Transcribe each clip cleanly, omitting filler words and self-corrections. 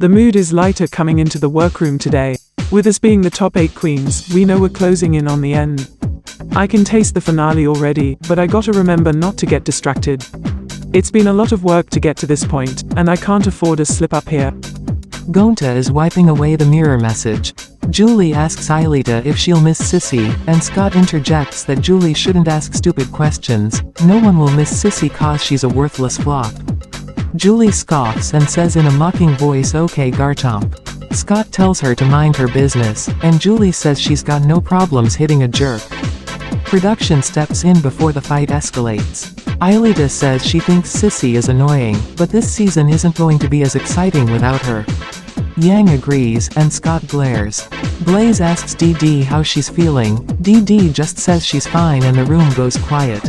The mood is lighter coming into the workroom today. With us being the top 8 queens, we know we're closing in on the end. I can taste the finale already, but I gotta remember not to get distracted. It's been a lot of work to get to this point, and I can't afford a slip up here. Gonta is wiping away the mirror message. Julie asks Aelita if she'll miss Sissy, and Scott interjects that Julie shouldn't ask stupid questions. No one will miss Sissy cause she's a worthless flop. Julie scoffs and says in a mocking voice, "Okay, Garchomp." Scott tells her to mind her business, and Julie says she's got no problems hitting a jerk. Production steps in before the fight escalates. Aelita says she thinks Sissy is annoying, but this season isn't going to be as exciting without her. Yang agrees, and Scott glares. Blaze asks DD how she's feeling. DD just says she's fine and the room goes quiet.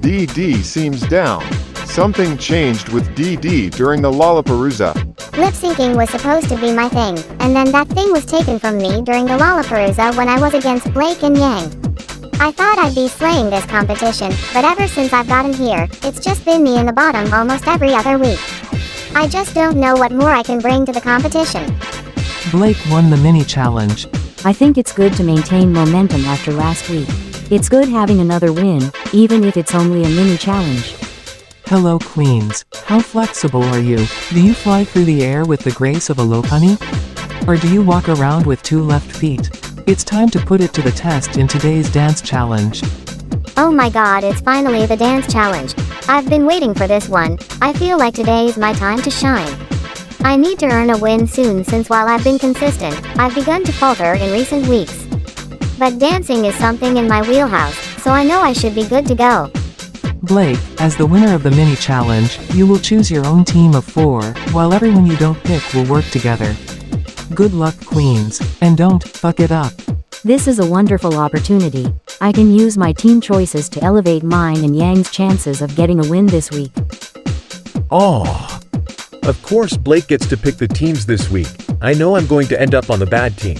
DD seems down. Something changed with DD during the Lollapalooza. Lip syncing was supposed to be my thing, and then that thing was taken from me during the Lollapalooza when I was against Blake and Yang. I thought I'd be slaying this competition, but ever since I've gotten here, it's just been me in the bottom almost every other week. I just don't know what more I can bring to the competition. Blake won the mini challenge. I think it's good to maintain momentum after last week. It's good having another win, even if it's only a mini challenge. Hello queens. How flexible are you? Do you fly through the air with the grace of a lopunny? Or do you walk around with 2 left feet? It's time to put it to the test in today's dance challenge. Oh my god, it's finally the dance challenge. I've been waiting for this one. I feel like today's my time to shine. I need to earn a win soon since while I've been consistent, I've begun to falter in recent weeks. But dancing is something in my wheelhouse, so I know I should be good to go. Blake, as the winner of the mini challenge, you will choose your own team of 4, while everyone you don't pick will work together. Good luck queens, and don't fuck it up. This is a wonderful opportunity. I can use my team choices to elevate mine and Yang's chances of getting a win this week. Oh, of course Blake gets to pick the teams this week. I know I'm going to end up on the bad team.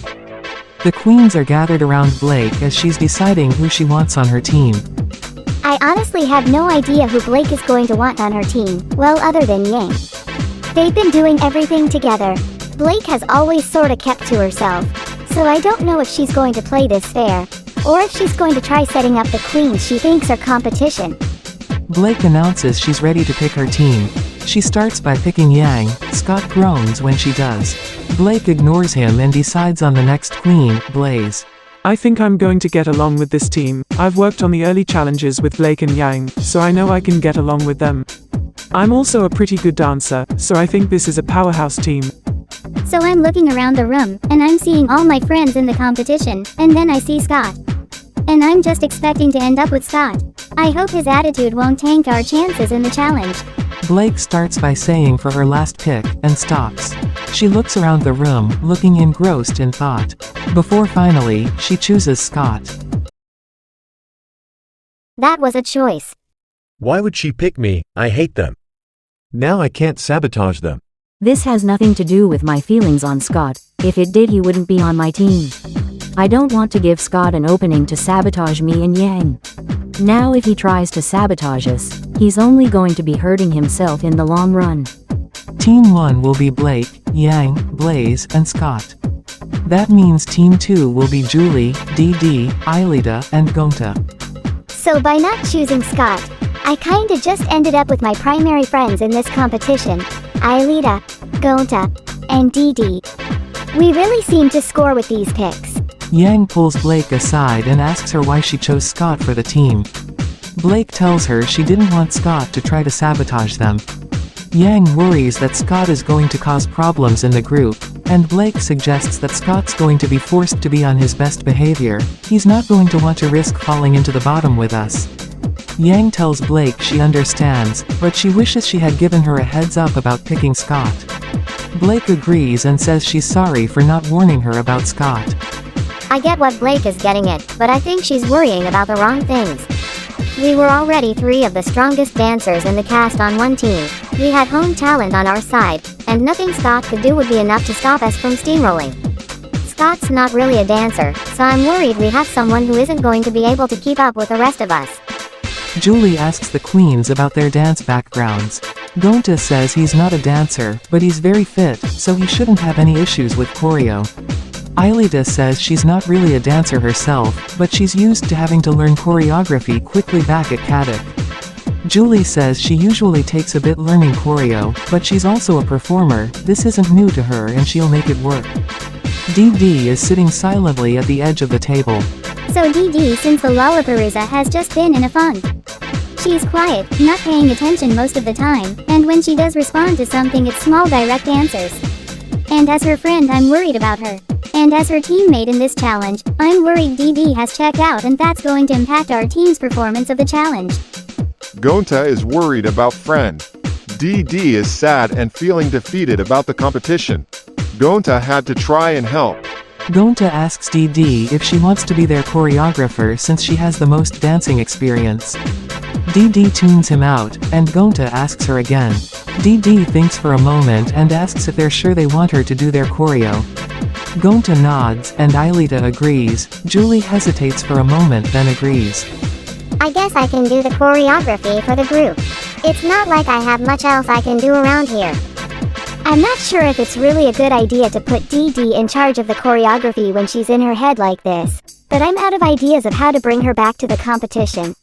The queens are gathered around Blake as she's deciding who she wants on her team. I honestly have no idea who Blake is going to want on her team, well other than Yang. They've been doing everything together. Blake has always sorta kept to herself, so I don't know if she's going to play this fair, or if she's going to try setting up the queens she thinks are competition. Blake announces she's ready to pick her team. She starts by picking Yang. Scott groans when she does. Blake ignores him and decides on the next queen, Blaze. I think I'm going to get along with this team. I've worked on the early challenges with Blake and Yang, so I know I can get along with them. I'm also a pretty good dancer, so I think this is a powerhouse team. So I'm looking around the room, and I'm seeing all my friends in the competition, and then I see Scott. And I'm just expecting to end up with Scott. I hope his attitude won't tank our chances in the challenge. Blake starts by saying for her last pick, and stops. She looks around the room, looking engrossed in thought. Before finally, she chooses Scott. That was a choice. Why would she pick me? I hate them. Now I can't sabotage them. This has nothing to do with my feelings on Scott. If it did, he wouldn't be on my team. I don't want to give Scott an opening to sabotage me and Yang. Now if he tries to sabotage us, he's only going to be hurting himself in the long run. Team 1 will be Blake, Yang, Blaze, and Scott. That means Team 2 will be Julie, DD, Aelita, and Gonta. So by not choosing Scott, I kinda just ended up with my primary friends in this competition, Aelita, Gonta, and DD. We really seem to score with these picks. Yang pulls Blake aside and asks her why she chose Scott for the team. Blake tells her she didn't want Scott to try to sabotage them. Yang worries that Scott is going to cause problems in the group, and Blake suggests that Scott's going to be forced to be on his best behavior. He's not going to want to risk falling into the bottom with us. Yang tells Blake she understands, but she wishes she had given her a heads up about picking Scott. Blake agrees and says she's sorry for not warning her about Scott. I get what Blake is getting at, but I think she's worrying about the wrong things. We were already 3 of the strongest dancers in the cast on one team. We had home talent on our side, and nothing Scott could do would be enough to stop us from steamrolling. Scott's not really a dancer, so I'm worried we have someone who isn't going to be able to keep up with the rest of us. Julie asks the queens about their dance backgrounds. Gonta says he's not a dancer, but he's very fit, so he shouldn't have any issues with choreo. Aelita says she's not really a dancer herself, but she's used to having to learn choreography quickly back at Kadak. Julie says she usually takes a bit learning choreo, but she's also a performer, this isn't new to her and she'll make it work. DD is sitting silently at the edge of the table. So DD, since the Lollapalooza has just been in a funk. She's quiet, not paying attention most of the time, and when she does respond to something it's small direct answers. And as her friend I'm worried about her. And as her teammate in this challenge, I'm worried DD has checked out and that's going to impact our team's performance of the challenge. Gonta is worried about friend. DD is sad and feeling defeated about the competition. Gonta had to try and help. Gonta asks DD if she wants to be their choreographer since she has the most dancing experience. DD tunes him out, and Gonta asks her again. DD thinks for a moment and asks if they're sure they want her to do their choreo. Gonta nods, and Aelita agrees. Julie hesitates for a moment then agrees. I guess I can do the choreography for the group. It's not like I have much else I can do around here. I'm not sure if it's really a good idea to put DD in charge of the choreography when she's in her head like this, but I'm out of ideas of how to bring her back to the competition.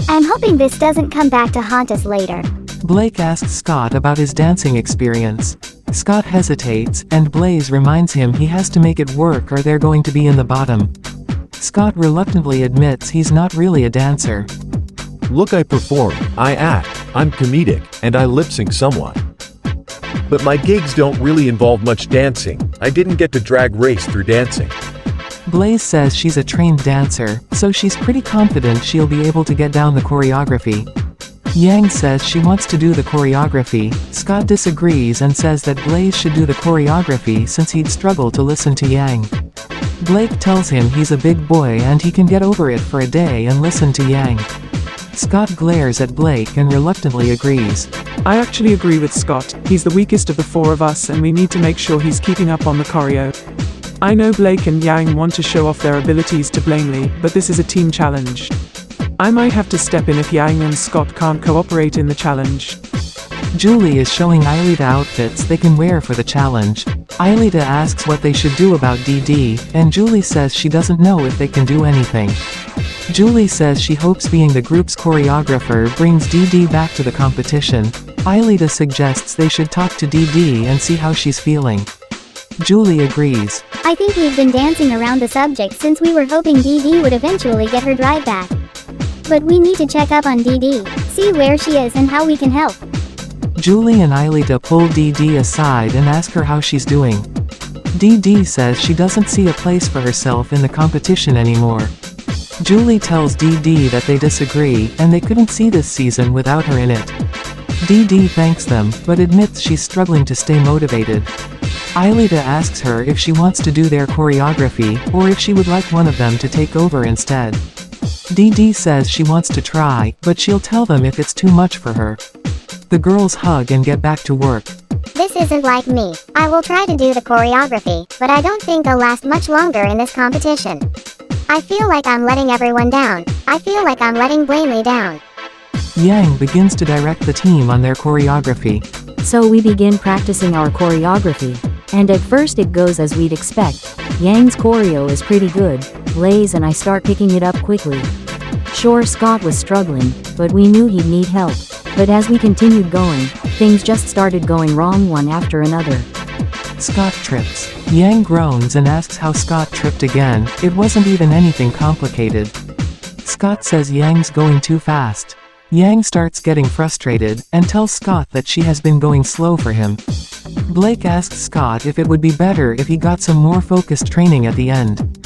I'm hoping this doesn't come back to haunt us later. Blake asks Scott about his dancing experience. Scott hesitates, and Blaze reminds him he has to make it work or they're going to be in the bottom. Scott reluctantly admits he's not really a dancer. Look, I perform, I act, I'm comedic, and I lip-sync somewhat. But my gigs don't really involve much dancing. I didn't get to drag race through dancing. Blaze says she's a trained dancer, so she's pretty confident she'll be able to get down the choreography. Yang says she wants to do the choreography. Scott disagrees and says that Blaze should do the choreography since he'd struggle to listen to Yang. Blake tells him he's a big boy and he can get over it for a day and listen to Yang. Scott glares at Blake and reluctantly agrees. I actually agree with Scott, he's the weakest of the four of us and we need to make sure he's keeping up on the choreo. I know Blake and Yang want to show off their abilities to Blamely, but this is a team challenge. I might have to step in if Yang and Scott can't cooperate in the challenge. Julie is showing Aelita outfits they can wear for the challenge. Aelita asks what they should do about DD, and Julie says she doesn't know if they can do anything. Julie says she hopes being the group's choreographer brings DD back to the competition. Aelita suggests they should talk to DD and see how she's feeling. Julie agrees. I think we've been dancing around the subject since we were hoping DD would eventually get her drive back. But we need to check up on DD, see where she is and how we can help. Julie and Aelita pull DD aside and ask her how she's doing. DD says she doesn't see a place for herself in the competition anymore. Julie tells DD that they disagree, and they couldn't see this season without her in it. DD thanks them, but admits she's struggling to stay motivated. Aelita asks her if she wants to do their choreography, or if she would like one of them to take over instead. DD says she wants to try, but she'll tell them if it's too much for her. The girls hug and get back to work. This isn't like me. I will try to do the choreography, but I don't think I'll last much longer in this competition. I feel like I'm letting everyone down. I feel like I'm letting Blamely down. Yang begins to direct the team on their choreography. So we begin practicing our choreography. And at first it goes as we'd expect. Yang's choreo is pretty good. Blaze and I start picking it up quickly. Sure, Scott was struggling, but we knew he'd need help. But as we continued going, things just started going wrong one after another. Scott trips. Yang groans and asks how Scott tripped again. It wasn't even anything complicated. Scott says Yang's going too fast. Yang starts getting frustrated, and tells Scott that she has been going slow for him. Blake asks Scott if it would be better if he got some more focused training at the end.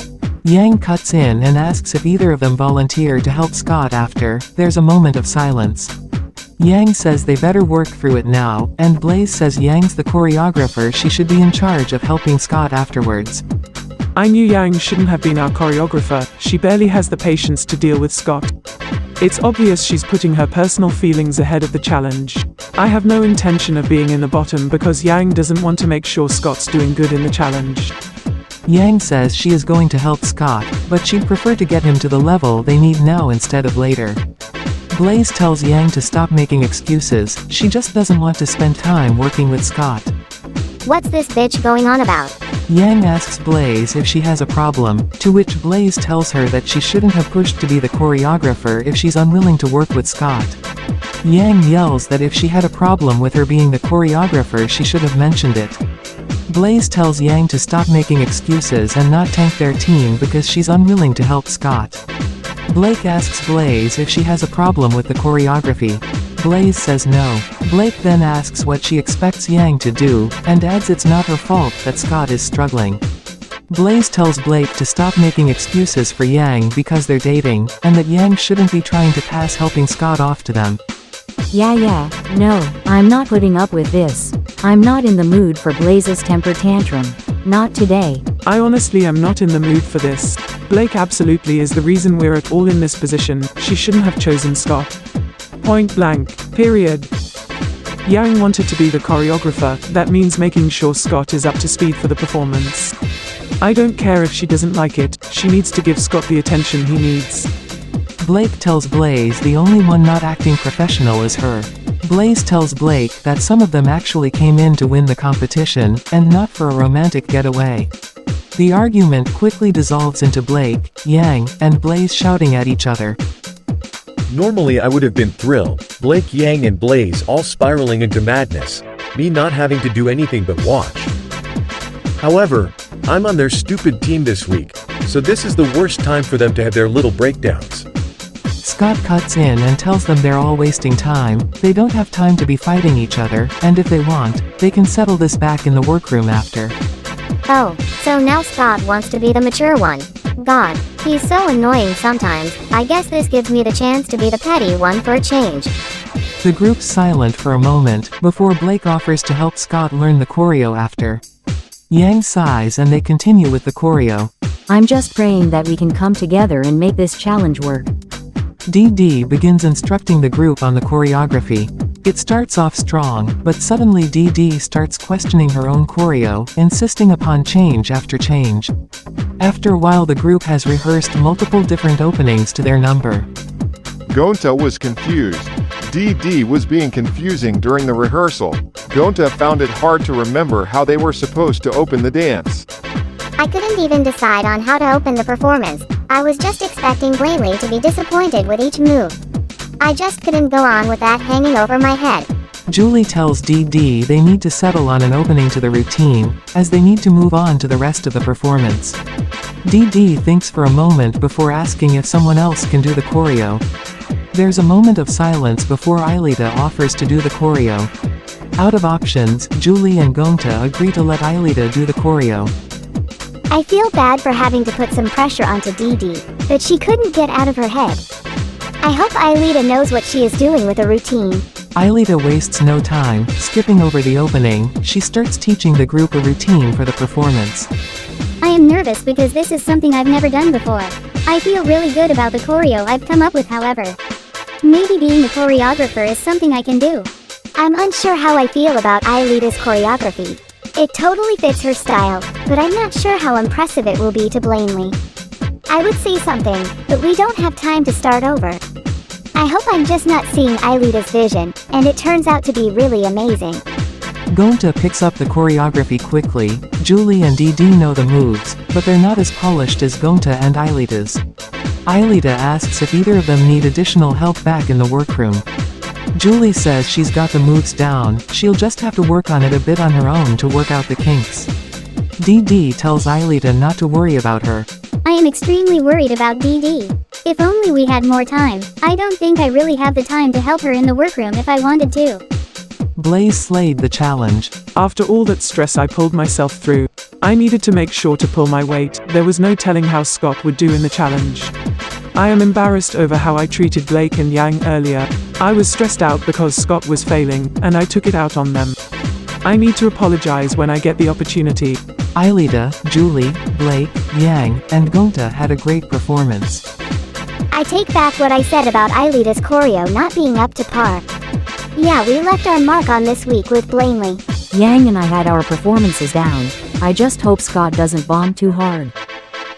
Yang cuts in and asks if either of them volunteer to help Scott after. There's a moment of silence. Yang says they better work through it now, and Blaze says Yang's the choreographer, she should be in charge of helping Scott afterwards. I knew Yang shouldn't have been our choreographer, she barely has the patience to deal with Scott. It's obvious she's putting her personal feelings ahead of the challenge. I have no intention of being in the bottom because Yang doesn't want to make sure Scott's doing good in the challenge. Yang says she is going to help Scott, but she'd prefer to get him to the level they need now instead of later. Blaze tells Yang to stop making excuses, she just doesn't want to spend time working with Scott. What's this bitch going on about? Yang asks Blaze if she has a problem, to which Blaze tells her that she shouldn't have pushed to be the choreographer if she's unwilling to work with Scott. Yang yells that if she had a problem with her being the choreographer she should have mentioned it. Blaze tells Yang to stop making excuses and not tank their team because she's unwilling to help Scott. Blake asks Blaze if she has a problem with the choreography. Blaze says no. Blake then asks what she expects Yang to do, and adds it's not her fault that Scott is struggling. Blaze tells Blake to stop making excuses for Yang because they're dating, and that Yang shouldn't be trying to pass helping Scott off to them. Yeah, no, I'm not putting up with this. I'm not in the mood for Blaze's temper tantrum. Not today. I honestly am not in the mood for this. Blake absolutely is the reason we're at all in this position, she shouldn't have chosen Scott. Point blank, period. Yang wanted to be the choreographer, that means making sure Scott is up to speed for the performance. I don't care if she doesn't like it, she needs to give Scott the attention he needs. Blake tells Blaze the only one not acting professional is her. Blaze tells Blake that some of them actually came in to win the competition, and not for a romantic getaway. The argument quickly dissolves into Blake, Yang, and Blaze shouting at each other. Normally I would have been thrilled, Blake, Yang and Blaze all spiraling into madness, me not having to do anything but watch. However, I'm on their stupid team this week, so this is the worst time for them to have their little breakdowns. Scott cuts in and tells them they're all wasting time, they don't have time to be fighting each other, and if they want, they can settle this back in the workroom after. Oh, so now Scott wants to be the mature one. God, he's so annoying sometimes. I guess this gives me the chance to be the petty one for a change. The group's silent for a moment, before Blake offers to help Scott learn the choreo after. Yang sighs and they continue with the choreo. I'm just praying that we can come together and make this challenge work. DD begins instructing the group on the choreography. It starts off strong, but suddenly DD starts questioning her own choreo, insisting upon change after change. After a while the group has rehearsed multiple different openings to their number. Gonta was confused. DD was being confusing during the rehearsal. Gonta found it hard to remember how they were supposed to open the dance. I couldn't even decide on how to open the performance. I was just expecting Blaney to be disappointed with each move. I just couldn't go on with that hanging over my head. Julie tells DD they need to settle on an opening to the routine, as they need to move on to the rest of the performance. DD thinks for a moment before asking if someone else can do the choreo. There's a moment of silence before Aelita offers to do the choreo. Out of options, Julie and Gonta agree to let Aelita do the choreo. I feel bad for having to put some pressure onto DD that she couldn't get out of her head. I hope Aelita knows what she is doing with the routine. Aelita wastes no time, skipping over the opening, she starts teaching the group a routine for the performance. I am nervous because this is something I've never done before. I feel really good about the choreo I've come up with, however. Maybe being the choreographer is something I can do. I'm unsure how I feel about Aelita's choreography. It totally fits her style, but I'm not sure how impressive it will be to Blaney. I would say something, but we don't have time to start over. I hope I'm just not seeing Aelita's vision, and it turns out to be really amazing. Gonta picks up the choreography quickly. Julie and DD know the moves, but they're not as polished as Gonta and Aelita's. Aelita asks if either of them need additional help back in the workroom. Julie says she's got the moves down, she'll just have to work on it a bit on her own to work out the kinks. DD tells Aelita not to worry about her. I am extremely worried about DD. If only we had more time. I don't think I really have the time to help her in the workroom if I wanted to. Blaze slayed the challenge. After all that stress I pulled myself through, I needed to make sure to pull my weight. There was no telling how Scott would do in the challenge. I am embarrassed over how I treated Blake and Yang earlier. I was stressed out because Scott was failing, and I took it out on them. I need to apologize when I get the opportunity. Aelita, Julie, Blake, Yang, and Gonta had a great performance. I take back what I said about Aelita's choreo not being up to par. Yeah, we left our mark on this week with Blaney. Yang and I had our performances down. I just hope Scott doesn't bomb too hard.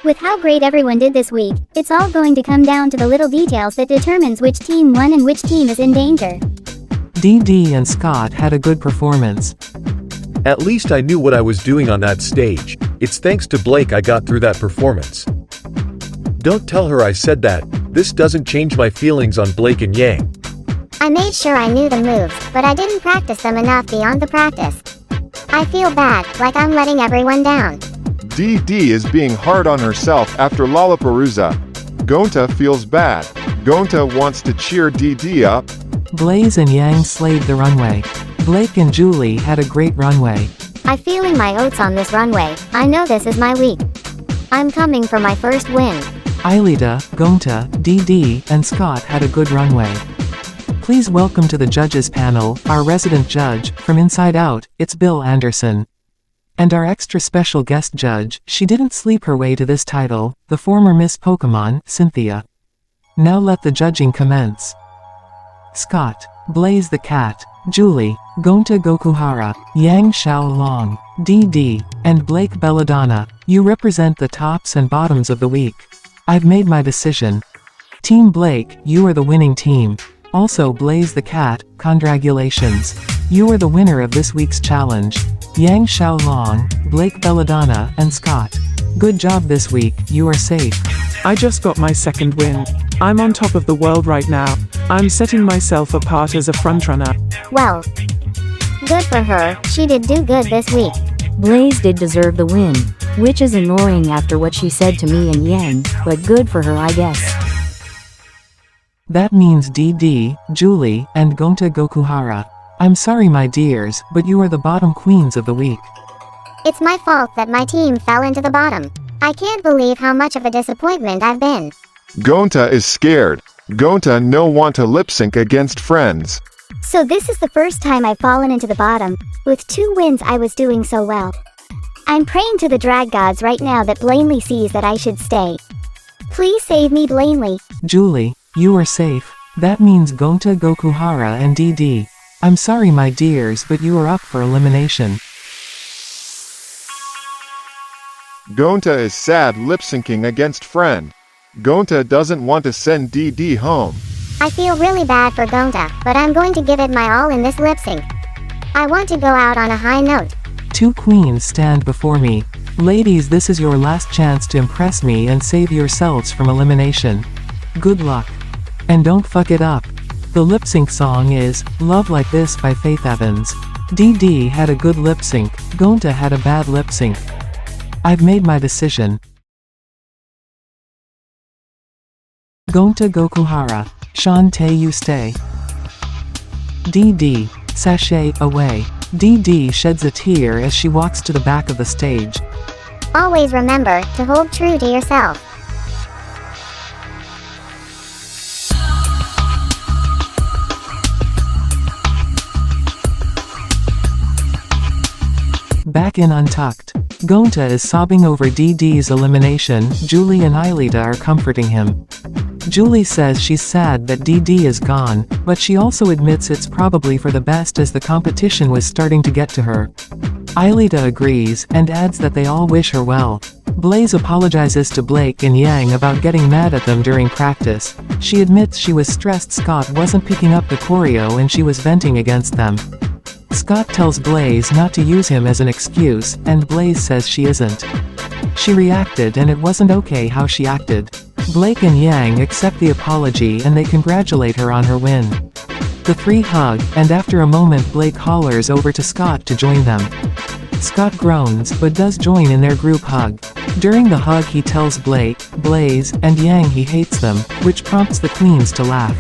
With how great everyone did this week, it's all going to come down to the little details that determines which team won and which team is in danger. DD and Scott had a good performance. At least I knew what I was doing on that stage. It's thanks to Blake I got through that performance. Don't tell her I said that. This doesn't change my feelings on Blake and Yang. I made sure I knew the moves, but I didn't practice them enough beyond the practice. I feel bad, like I'm letting everyone down. DD is being hard on herself after Lollapalooza. Gonta feels bad. Gonta wants to cheer DD up. Blaze and Yang slayed the runway. Blake and Julie had a great runway. I'm feeling my oats on this runway. I know this is my week. I'm coming for my first win. Aelita, Gonta, DD, and Scott had a good runway. Please welcome to the judges panel, our resident judge, from Inside Out, it's Bill Anderson. And our extra special guest judge, she didn't sleep her way to this title, the former Miss Pokemon, Cynthia. Now let the judging commence. Scott, Blaze the Cat, Julie, Gonta Gokuhara, Yang Xiaolong, DD, and Blake Belladonna, you represent the tops and bottoms of the week. I've made my decision. Team Blake, you are the winning team. Also Blaze the Cat, congratulations. You are the winner of this week's challenge. Yang Xiaolong, Blake Belladonna, and Scott. Good job this week, you are safe. I just got my second win. I'm on top of the world right now. I'm setting myself apart as a frontrunner. Well, good for her, she did do good this week. Blaze did deserve the win, which is annoying after what she said to me and Yang, but good for her I guess. That means DD, Julie, and Gonta Gokuhara. I'm sorry my dears, but you are the bottom queens of the week. It's my fault that my team fell into the bottom. I can't believe how much of a disappointment I've been. Gonta is scared. Gonta no want to lip sync against friends. So this is the first time I've fallen into the bottom. With 2 wins I was doing so well. I'm praying to the drag gods right now that Blanley sees that I should stay. Please save me, Blanley. Julie, you are safe. That means Gonta Gokuhara and DD. I'm sorry my dears, but you are up for elimination. Gonta is sad lip syncing against friend. Gonta doesn't want to send DD home. I feel really bad for Gonta, but I'm going to give it my all in this lip sync. I want to go out on a high note. 2 queens stand before me. Ladies, this is your last chance to impress me and save yourselves from elimination. Good luck. And don't fuck it up. The lip sync song is Love Like This by Faith Evans. DD had a good lip sync, Gonta had a bad lip sync. I've made my decision. Gonta Gokuhara, Shantae you stay. DD, sashay away. DD sheds a tear as she walks to the back of the stage. Always remember to hold true to yourself. Back in Untucked. Gonta is sobbing over DD's elimination, Julie and Aelita are comforting him. Julie says she's sad that DD is gone, but she also admits it's probably for the best as the competition was starting to get to her. Aelita agrees, and adds that they all wish her well. Blaze apologizes to Blake and Yang about getting mad at them during practice. She admits she was stressed Scott wasn't picking up the choreo and she was venting against them. Scott tells Blaze not to use him as an excuse, and Blaze says she isn't. She reacted and it wasn't okay how she acted. Blake and Yang accept the apology and they congratulate her on her win. The 3 hug, and after a moment Blake hollers over to Scott to join them. Scott groans, but does join in their group hug. During the hug he tells Blake, Blaze, and Yang he hates them, which prompts the queens to laugh.